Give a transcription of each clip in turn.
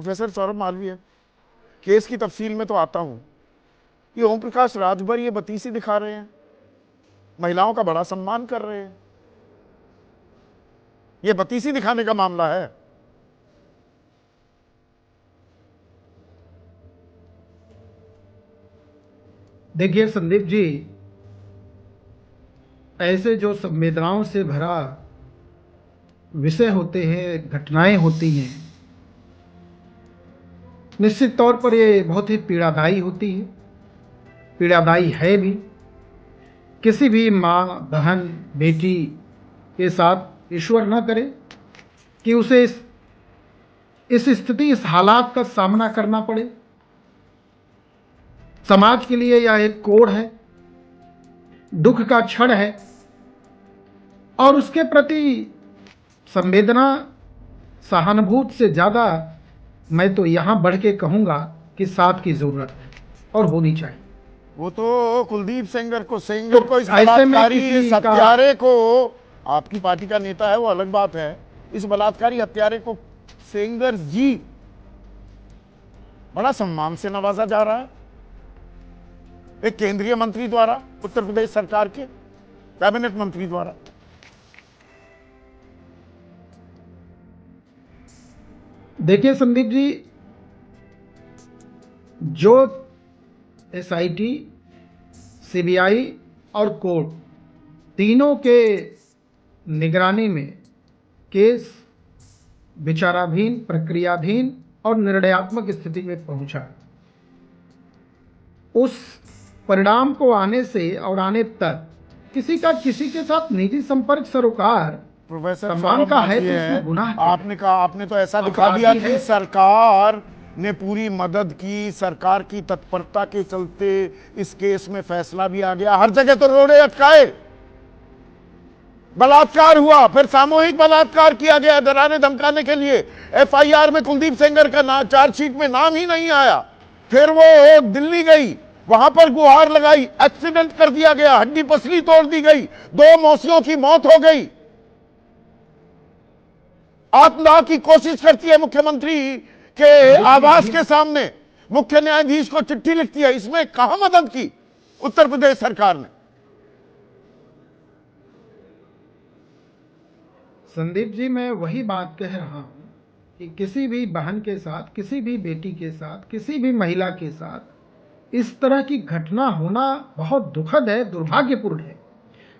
Professor Saurabh Malviya, case की तफसील में तो आता हूं। ये ओम प्रकाश राजभर ये बतीसी दिखा रहे हैं, महिलाओं का बड़ा सम्मान कर रहे हैं। ये बतीसी दिखाने का मामला है। देखिए संदीप जी, ऐसे जो संवेदनाओं से भरा विषय होते हैं, घटनाएं होती हैं, निश्चित तौर पर ये बहुत ही पीड़ादायी होती है, पीड़ादायी है भी। किसी भी माँ, बहन, बेटी के साथ ईश्वर न करे कि उसे इस स्थिति, इस हालात का सामना करना पड़े। समाज के लिए यह एक कोढ़ है, दुख का क्षण है, और उसके प्रति संवेदना, सहानुभूति से ज्यादा मैं तो यहां बढ़ के कहूंगा कि साथ की जरूरत है और होनी चाहिए। वो तो कुलदीप सेंगर को इस ऐसे में बलात्कारी, किसी इस का हत्यारे को, आपकी पार्टी का नेता है वो अलग बात है, इस बलात्कारी हत्यारे को सेंगर जी बड़ा सम्मान से नवाजा जा रहा है एक केंद्रीय मंत्री द्वारा, उत्तर प्रदेश सरकार के कैबिनेट मंत्री द्वारा। देखिए संदीप जी, जो एसआईटी, सीबीआई और कोर्ट तीनों के निगरानी में केस विचाराधीन, प्रक्रियाधीन और निर्णयात्मक स्थिति में पहुंचा, उस परिणाम को आने से और आने तक किसी का किसी के साथ निजी संपर्क, सरोकार, प्रोफेसर सम्मान का है तो है, इसमें गुनाह आपने कहा, आपने तो ऐसा दिखा दिया कि सरकार ने पूरी मदद की, सरकार की तत्परता के चलते इस केस में फैसला भी आ गया। हर जगह तो रोड़े अटकाए, बलात्कार हुआ, फिर सामूहिक बलात्कार किया गया डराने धमकाने के लिए। एफआईआर में कुलदीप सेंगर का चार्जशीट में नाम ही नहीं आया। फिर वो दिल्ली गई, वहां पर गुहार लगाई, एक्सीडेंट कर दिया गया, हड्डी पसली तोड़ दी गई, 2 मौसियों की मौत हो गई। आत्मदाह की कोशिश करती है मुख्यमंत्री के आवास के सामने, मुख्य न्यायाधीश को चिट्ठी लिखती है। इसमें कहां मदद की उत्तर प्रदेश सरकार ने? संदीप जी, मैं वही बात कह रहा हूं कि किसी भी बहन के साथ, किसी भी बेटी के साथ, किसी भी महिला के साथ इस तरह की घटना होना बहुत दुखद है, दुर्भाग्यपूर्ण है,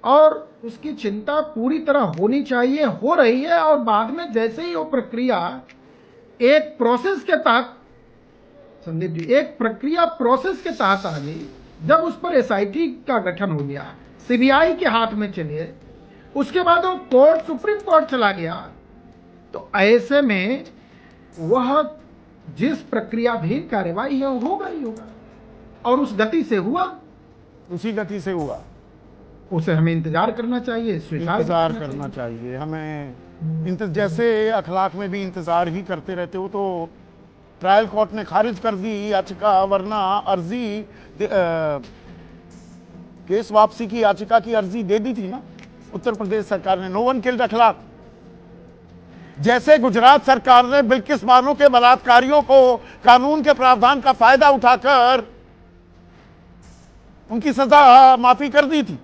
और उसकी चिंता पूरी तरह होनी चाहिए, हो रही है। और बाद में जैसे ही वो प्रक्रिया एक प्रोसेस के तहत, संदीप जी, एक प्रक्रिया प्रोसेस के तहत आ गई, जब उस पर एसआईटी का गठन हो गया, सीबीआई के हाथ में चले, उसके बाद वो कोर्ट, सुप्रीम कोर्ट चला गया, तो ऐसे में वह जिस प्रक्रियाधीन कार्यवाही है होगा ही होगा, और उस गति से हुआ, उसी गति से हुआ, उसे हमें इंतजार करना चाहिए, इंतजार करना चाहिए हमें। जैसे अखलाक में भी इंतजार ही करते रहते हो, तो ट्रायल कोर्ट ने खारिज कर दी याचिका, वरना अर्जी केस वापसी की याचिका की अर्जी दे दी थी ना उत्तर प्रदेश सरकार ने। नो वन किल्ड अखलाक। जैसे गुजरात सरकार ने बिल्किस बानो के बलात्कारियों को कानून के प्रावधान का फायदा उठाकर उनकी सजा माफी कर दी थी।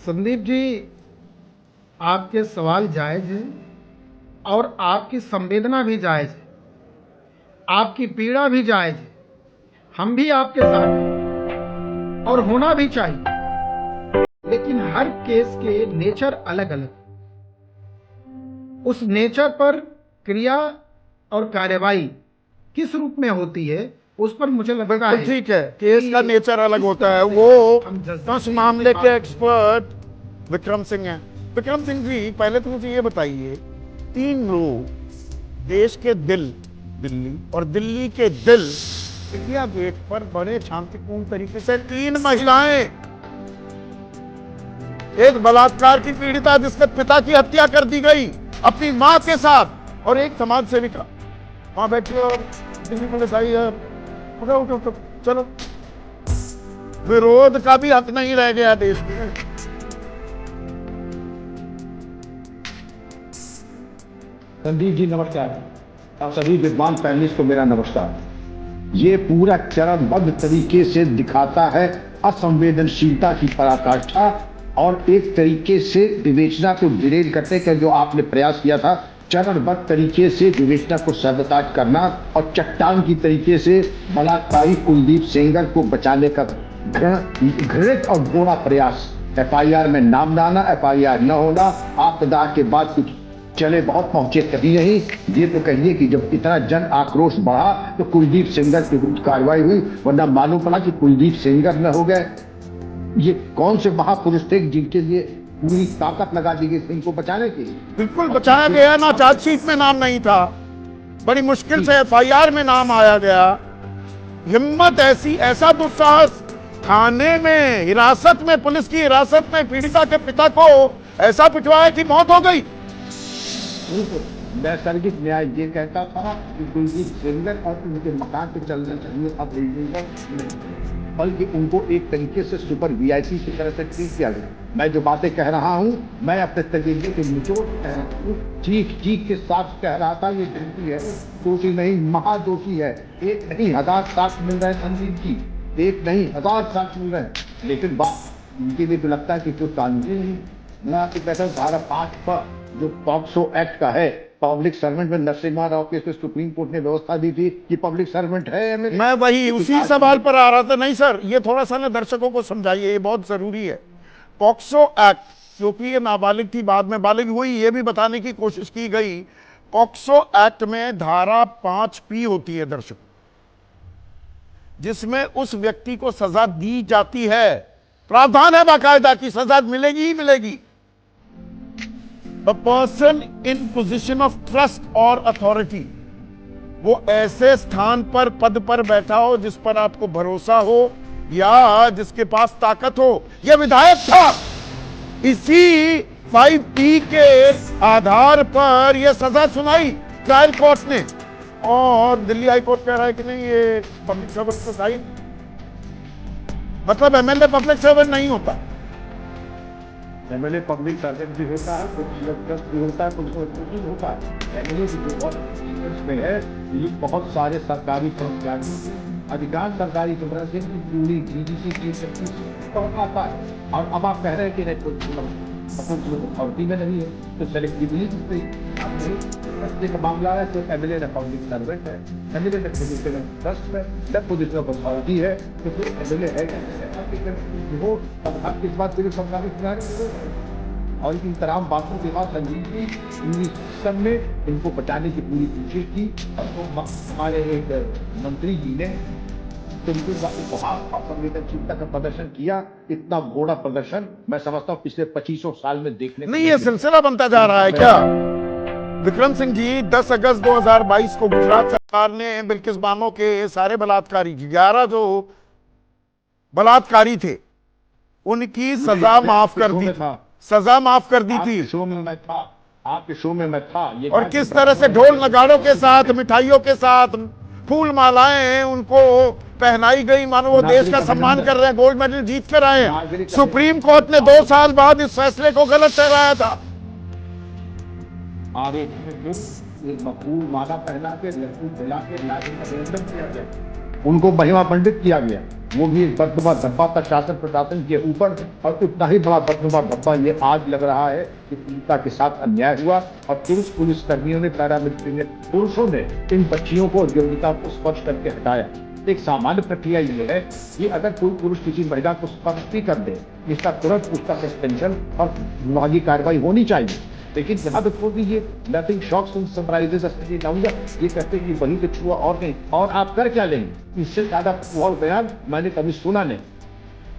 संदीप जी, आपके सवाल जायज है और आपकी संवेदना भी जायज है, आपकी पीड़ा भी जायज है, हम भी आपके साथ हैं और होना भी चाहिए। लेकिन हर केस के नेचर अलग अलग, उस नेचर पर क्रिया और कार्यवाही किस रूप में होती है उस पर मुझे लगता है, ठीक है, केस का नेचर अलग होता है। वो उस मामले के एक्सपर्ट विक्रम सिंह हैं। विक्रम सिंह जी, पहले तो मुझे ये बताइए, 3 लोग देश के दिल दिल्ली और दिल्ली के दिल इंडिया गेट पर बड़े शांतिपूर्ण तरीके से, 3 महिलाएं, एक बलात्कार की पीड़िता जिसके पिता की हत्या कर दी गई अपनी मां के साथ, और एक समाज सेविका, वहां बैठी और दिल्ली पुलिस आई है, उठो, चलो। विरोध का भी हक नहीं रह गया देश में। संदीप जी नमस्कार। और सभी विद्वान पैनलिस्ट को मेरा नमस्कार। ये पूरा चरणबद्ध तरीके से दिखाता है असंवेदनशीलता की पराकाष्ठा और एक तरीके से विवेचना को डिरेल करने का जो आपने प्रयास किया था, चरणबद्ध तरीके से विवेचना को सबोताज करना और चट्टान की तरीके से बलात्कारी कुलदीप सेंगर को बचाने का घृणित और घोड़ा प्रयास। एफआईआर में नाम डालना, एफआईआर न होना, आपदा के बाद कुछ चले बहुत पहुंचे कभी नहीं। ये तो कहिए कि जब इतना जन आक्रोश बढ़ा तो कुलदीप सेंगर की कुछ कार्रवाई हुई, वरना मालूम पड़ा कि कुलदीप सेंगर न हो गए। ये कौन से महापुरुष थे जिनके लिए पूरी ताकत लगा दी गई इनको बचाने की? बिल्कुल बचाया गया ना, चार्जशीट में नाम नहीं था, बड़ी मुश्किल से एफआईआर में नाम आया गया। हिम्मत ऐसी, ऐसा दुस्साहस, थाने में हिरासत में, पुलिस की हिरासत में पीड़िता के पिता को ऐसा पिटवाया कि मौत हो गई। नैसर्गिक न्याय ये कहता था कि कुलदीप सेंगर और उनके मकान पे चलना चाहिए, अब बल्कि उनको एक तरीके से सुपर वीआईपी की तरह से ट्रीट किया गया। मैं जो बातें कह रहा हूँ, मैं अपने तरीके के निचोड़ चीख के साथ कह रहा था, ये दोषी है, दोषी नहीं महादोषी है। एक नहीं 1000 साक्ष्य मिल रहे हैं संदीप जी, एक नहीं 1000 साक्ष्य मिल रहे हैं। लेकिन बात उनके लिए तो लगता है कि जो कानूनी ना कि कहता धारा 5 पर जो पॉक्सो एक्ट का है, पब्लिक सर्वेंट में नरसिम्हा राव के सुप्रीम कोर्ट ने व्यवस्था दी थी कि पब्लिक सर्वेंट है। मैं वही उसी सवाल पर आ रहा था। नहीं सर, ये थोड़ा सा ना दर्शकों को समझाइए, ये बहुत जरूरी है। पॉक्सो एक्ट, क्योंकि ये नाबालिग थी, बाद में बालिग हुई, ये भी बताने की कोशिश की गई। पॉक्सो एक्ट में धारा 5P होती है दर्शक, जिसमें उस व्यक्ति को सजा दी जाती है, प्रावधान है बाकायदा की सजा मिलेगी ही मिलेगी। A person in position of trust or authority, वो ऐसे स्थान पर, पद पर बैठा हो जिस पर आपको भरोसा हो या जिसके पास ताकत हो। यह विधायक था। इसी 5P के आधार पर यह सजा सुनाई ट्रायल कोर्ट ने, और दिल्ली हाई कोर्ट कह रहा है कि नहीं, ये पब्लिक सर्वेंट तो सही, मतलब एमएलए पब्लिक सर्वेंट नहीं होता। एमएलए पब्लिक सर्वेंट भी होता है, कुछ भी होता है, कुछ भी होता है। एमएलए की जो में है, ये बहुत सारे सरकारी कर्मचारी, अधिकांश सरकारी कर्मचारी की पूरी डीजीसी की आता है। और अब आप कह रहे हैं कि नहीं अथॉरिटी में नहीं है, तो सेलेक्टिवली का मामला है, तो एमएलए ना पब्लिक सर्वेंट है, एमएलए ना पोजीशन ऑफ ट्रस्ट है, जब पोजीशन ऑफ अथॉरिटी है, तो फिर एमएलए है वो अब किस बात के लिए सरकारी किनारे। और इन तमाम बातों के बाद संजीव जी पूरी सिस्टम में इनको बचाने की पूरी कोशिश की। और तो हमारे एक मंत्री जी ने संवेदनशीलता का प्रदर्शन किया, इतना घोड़ा प्रदर्शन मैं समझता हूँ पिछले 25 साल में देखने नहीं, ये सिलसिला बनता जा रहा है क्या? विक्रम सिंह जी, 10 अगस्त 2022 को गुजरात सरकार ने बिल्किस बानो के सारे बलात्कारी, 11 जो बलात्कारी थे, उनकी सजा माफ कर दी, सजा माफ कर दी थी। शो में मैं था, आपके शो में मैं था। और किस तरह से ढोल नगाड़ों के साथ, मिठाइयों के साथ, फूल मालाएं उनको पहनाई गई, मानो वो देश का सम्मान कर रहे हैं, गोल्ड मेडल जीत कर आए हैं। सुप्रीम कोर्ट ने 2 साल बाद इस फैसले को गलत ठहराया था। माला पहना के उनको महिमा पंडित किया गया, वो भी एक बदनुमा धब्बा था शासन प्रशासन के ऊपर। और उतना ही बड़ा बदनुमा धब्बा ये आज लग रहा है कि पीड़िता के साथ अन्याय हुआ और पुलिस कर्मियों ने, पैरामिलिट्री ने, पुरुषों ने इन बच्चियों को, योग्यता को स्पर्श करके हटाया। एक सामान्य प्रक्रिया ये है कि अगर कोई पुरुष किसी महिला को स्पर्श भी कर दे, इसका तुरंत उसका सस्पेंशन और विभागीय कार्रवाई होनी चाहिए। लेकिन यहाँ तक तो ये नथिंग शॉक्स एंड सरप्राइजेस ये कहते हैं कि वही तो छुआ और नहीं, और आप कर क्या लेंगे? इससे ज्यादा और बयान मैंने कभी सुना नहीं।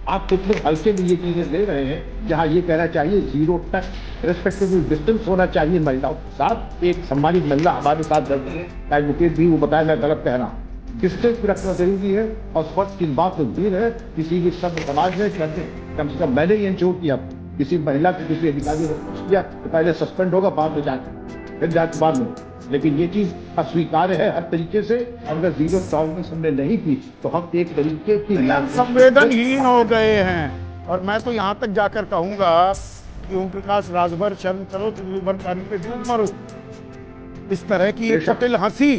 आप कुछ लोग हल्के में ये चीजें ले रहे हैं, जहाँ ये कहना चाहिए 0 टच रेस्पेक्टिव डिस्टेंस होना चाहिए महिलाओं के साथ। एक सम्मानित महिला हमारे साथ रहती है, एडवोकेट भी, वो बताया मैं गलत कह रहा हूँ, डिस्टेंस भी रखना जरूरी है। और स्पष्ट की बात तो दूर है, किसी भी सब समाज में कहते कम से कम मैंने ये इंश्योर किया, किसी महिला को किसी अधिकारी ने कुछ किया तो पहले सस्पेंड होगा, बाद में जांच, फिर जांच बाद में। लेकिन ये चीज अस्वीकार्य है हर तरीके से। अगर 0 टॉलरेंस हमने नहीं की तो हम एक तरीके की संवेदनहीन हो गए हैं। और मैं तो यहाँ तक जाकर कहूंगा कि ओम प्रकाश राजभर शर्म करो, तुम पे मरो। इस तरह की एक बेशक। कुटिल हंसी